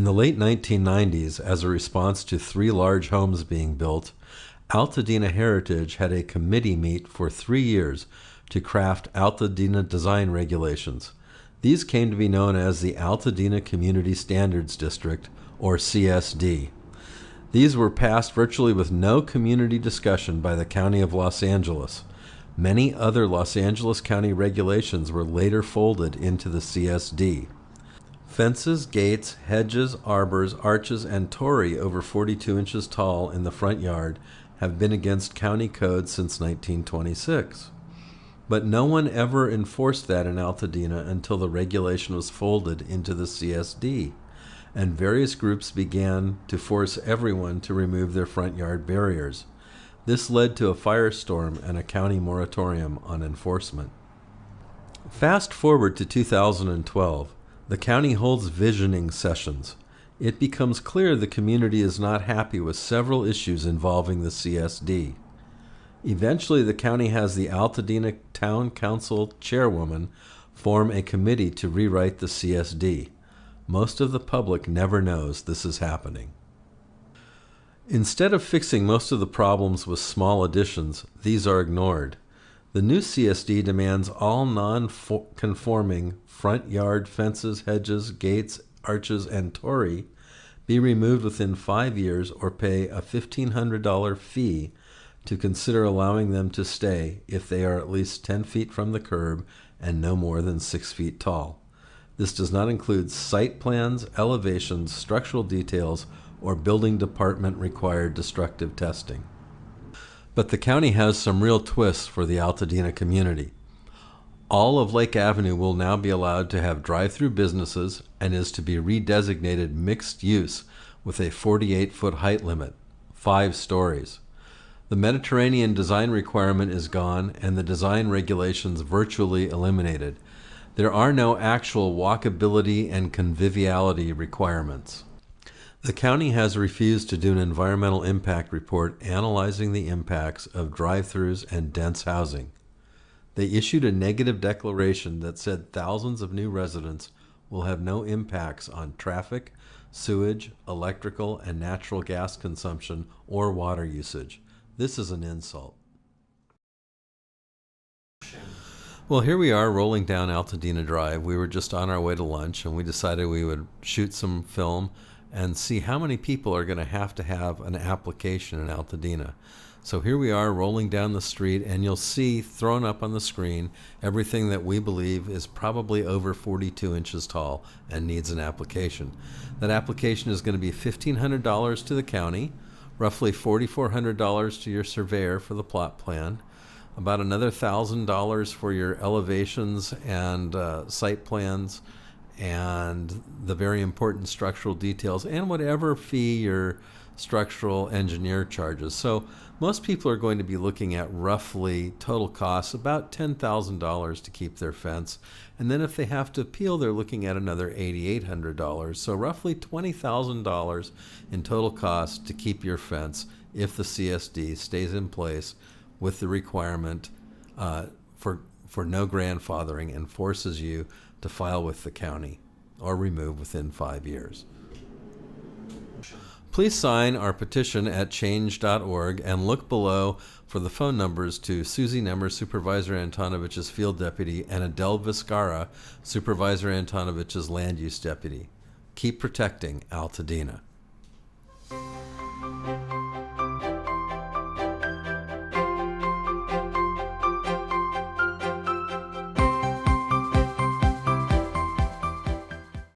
the late 1990s, as a response to 3 large homes being built, Altadena Heritage had a committee meet for 3 years to craft Altadena design regulations. These came to be known as the Altadena Community Standards District, or CSD. These were passed virtually with no community discussion by the County of Los Angeles. Many other Los Angeles County regulations were later folded into the CSD. Fences, gates, hedges, arbors, arches, and Tori over 42 inches tall in the front yard have been against county code since 1926. But no one ever enforced that in Altadena until the regulation was folded into the CSD, and various groups began to force everyone to remove their front yard barriers. This led to a firestorm and a county moratorium on enforcement. Fast forward to 2012. The county holds visioning sessions. It becomes clear the community is not happy with several issues involving the CSD. Eventually, the county has the Altadena Town Council chairwoman form a committee to rewrite the CSD. Most of the public never knows this is happening. Instead of fixing most of the problems with small additions, these are ignored. The new CSD demands all non-conforming front yard fences, hedges, gates, arches, and Tori be removed within 5 years or pay a $1,500 fee to consider allowing them to stay if they are at least 10 feet from the curb and no more than 6 feet tall. This does not include site plans, elevations, structural details, or building department required destructive testing. But the county has some real twists for the Altadena community. All of Lake Avenue will now be allowed to have drive-through businesses and is to be redesignated mixed use with a 48-foot height limit, 5 stories. The Mediterranean design requirement is gone and the design regulations virtually eliminated. There are no actual walkability and conviviality requirements. The county has refused to do an environmental impact report analyzing the impacts of drive-thrus and dense housing. They issued a negative declaration that said thousands of new residents will have no impacts on traffic, sewage, electrical, and natural gas consumption or water usage. This is an insult. Well, here we are rolling down Altadena Drive. We were just on our way to lunch and we decided we would shoot some film and see how many people are going to have an application in Altadena. So here we are rolling down the street, and you'll see thrown up on the screen everything that we believe is probably over 42 inches tall and needs an application. That application is going to be $1,500 to the county, roughly $4,400 to your surveyor for the plot plan, about another $1,000 for your elevations and site plans, and the very important structural details, and whatever fee your structural engineer charges. So most people are going to be looking at roughly total costs about $10,000 to keep their fence. And then if they have to appeal, they're looking at another $8,800. So roughly $20,000 in total cost to keep your fence if the CSD stays in place with the requirement for no grandfathering and forces you to file with the county or remove within 5 years. Please sign our petition at change.org and look below for the phone numbers to Susie Nemmer, Supervisor Antonovich's Field Deputy, and Edel Vizcarra, Supervisor Antonovich's Land Use Deputy. Keep protecting Altadena.